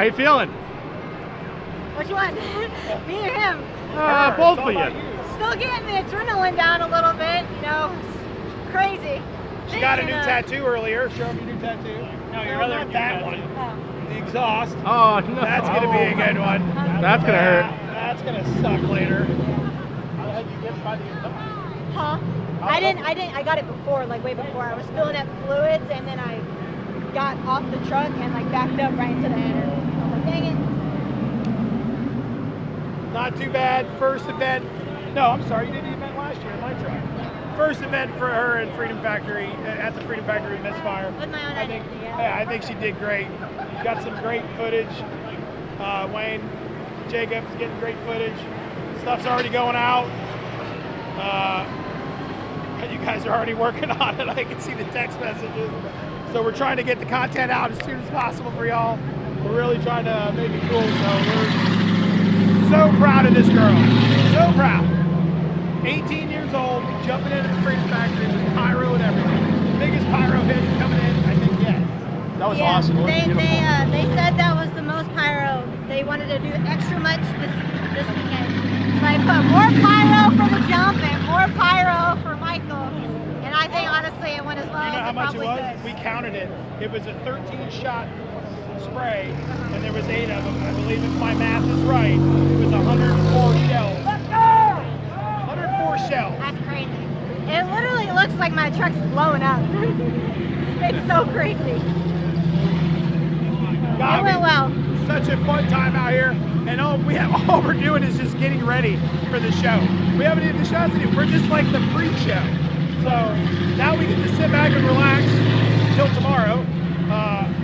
you feeling? Which one? Me or him? Both of you. Still getting the adrenaline down a little bit, you know. It's crazy. She got a new tattoo earlier. Show them your new tattoo. No, your other that one. Oh. The exhaust. Oh no. That's gonna be a good one. That's gonna hurt. That's gonna suck later. How the heck you get by the Huh? I got it before, like way before. I was filling up fluids and then I got off the truck and like backed up right into the header. I was like, dang it. Not too bad. First event. No, I'm sorry. You did the event last year in my truck. First event for her in Freedom Factory, at the Freedom Factory Misfire. With my own identity, Yeah, I think she did great. Got some great footage. Wayne Jacobs getting great footage. Stuff's already going out. You guys are already working on it. I can see the text messages. So we're trying to get the content out as soon as possible for y'all. We're really trying to make it cool. So we're so proud of this girl. So proud. 18 years old, jumping into the Freedom Factory with Pyro and everything. Biggest Pyro hit coming in, I think, yet. That was awesome. They said that was the most Pyro. They wanted to do extra much this weekend. So I put more Pyro for the jump and more Pyro for Michael. And I think honestly it went as well You know as how it much it probably was? could. We counted it. It was a 13-shot spray, and there was 8 of them. I believe if my math is right, it was 104 shells. 104 shells. That's crazy. It literally looks like my truck's blowing up. It's so crazy. God, It went well. Such a fun time out here, and all we're doing is just getting ready for the show. We haven't even the shows anymore. We're just like the pre-show. So now we get to sit back and relax until tomorrow,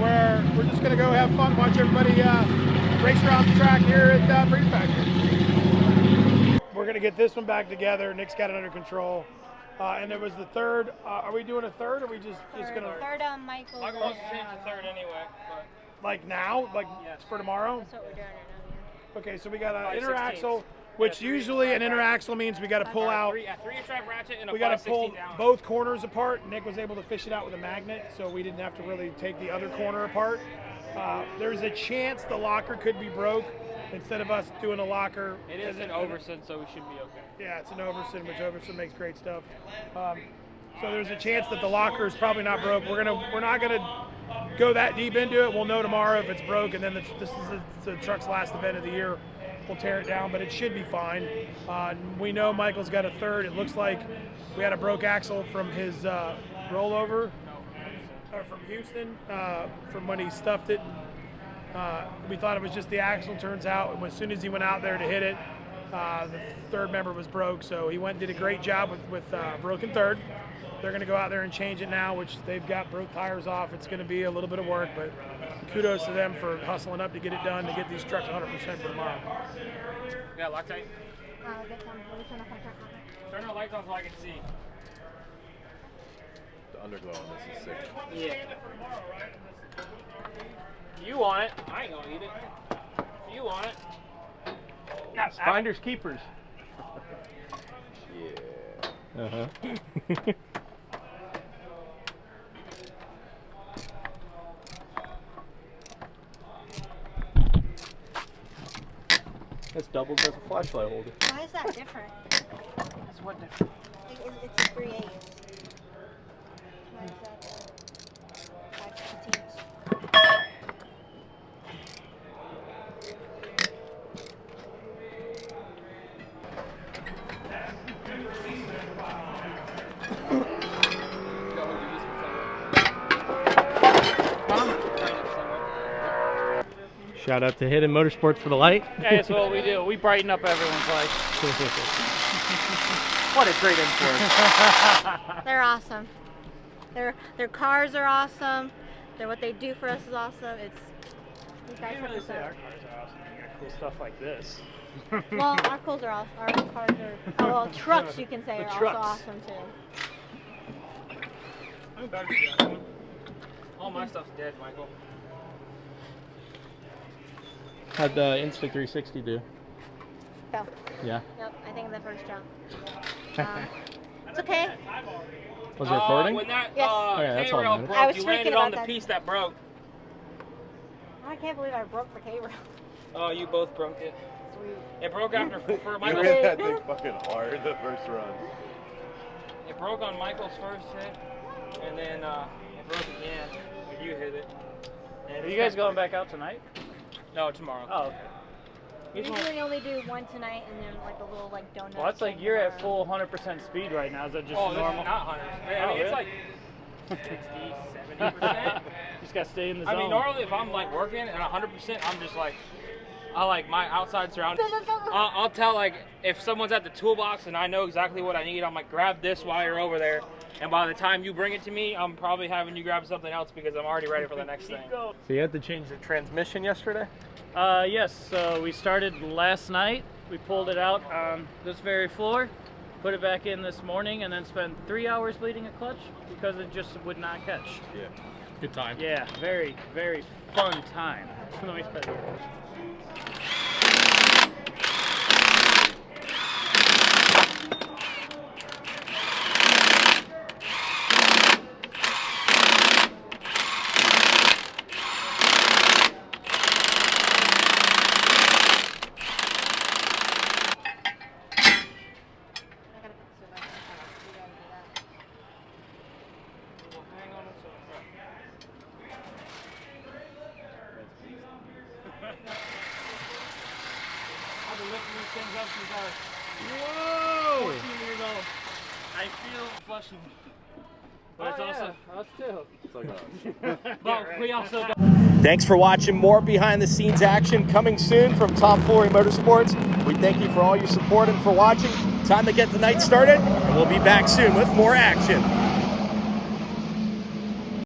where we're just gonna go have fun, watch everybody race around the track here at Freedom Factory. We're gonna get this one back together. Nick's got it under control. And there was the third. Are we doing a third, or are we just gonna? Third on Michael. Michael wants to change the third anyway. But Like now? Like for tomorrow? That's what we're doing right now. Okay, so we got an 5/16. inner axle, which usually an inner axle means we got to pull out. 3-inch drive ratchet and a We got to 5/16 pull down. both corners apart. Nick was able to fish it out with a magnet, so we didn't have to really take the other corner apart. There's a chance the locker could be broke. Instead of us doing a locker. It is an Overson, so we should be okay. Yeah, it's an Overson, which Overson makes great stuff. So there's a chance that the locker is probably not broke. We're not gonna go that deep into it. We'll know tomorrow if it's broke, and then this is the truck's last event of the year. We'll tear it down, but it should be fine. We know Michael's got a third. It looks like we had a broke axle from his rollover from Houston from when he stuffed it. We thought it was just the axle. Turns out, as soon as he went out there to hit it, the third member was broke. So he went and did a great job with broken third. They're going to go out there and change it now, which they've got broke tires off. It's going to be a little bit of work, but kudos to them for hustling up to get it done, to get these trucks 100% for tomorrow. Yeah, Loctite. Get some. Let me turn off my truck. Turn the lights on so I can see. The underglow on this is sick. Yeah. You want it? I ain't gonna eat it. You want it? It's finders keepers. Yeah. Uh-huh. That's doubled as a flashlight holder. Why is that different? It's what different? It's a 3/8. Why is that 5/16? Shout out to Hidden Motorsports for the light. Yeah, that's what we do. We brighten up everyone's life. What a great influence. They're awesome. Their cars are awesome. What they do for us is awesome. You guys Can't really have say to- our cars are awesome. We got cool stuff like this. Well, our cars are awesome. Our cars are. Oh, well, trucks you can say The are trucks. also awesome too. I'm better than that one. All my stuff's dead, Michael. How'd the Insta 360 do? Fell. Yeah. Yep, I think in the first jump. It's okay. Was it recording? When that Yes. Okay, that's all K-rail that matters. I broke, was you freaking landed on about the that. piece that broke. I can't believe I broke the cable. Oh, you both broke it. Sweet. It broke after for You Michael's. hit that thing fucking hard the first run. It broke on Michael's first hit, and then it broke again when you hit it. And Are you guys going back out tonight? No, tomorrow. Oh, okay. We usually only do one tonight and then like a little like donut. Well, that's like thing you're at tomorrow. full 100% speed right now. Is that just Oh, this normal? is not 100. I Oh, mean, it's really? like 60, 70%. Just gotta stay in the zone. I mean, normally if I'm like working at 100%, I'm just like, I like my outside surroundings. I'll tell like if someone's at the toolbox and I know exactly what I need, I'm like, grab this while you're over there. And by the time you bring it to me, I'm probably having you grab something else because I'm already ready for the next thing. So you had to change the transmission yesterday? Yes, so we started last night. We pulled it out on this very floor, put it back in this morning, and then spent 3 hours bleeding a clutch because it just would not catch. Yeah. Good time. Yeah, very, very fun time. Let me put it here. I gotta put this back in. You gotta do that. Hang on a second. I've been lifting these things up since I was Whoa! 14 years old. I feel flushing. But it's also, us too. It's like but we also don't. Thanks for watching. More behind the scenes action coming soon from Tomfoolery Motorsports. We thank you for all your support and for watching. Time to get the night started, and we'll be back soon with more action.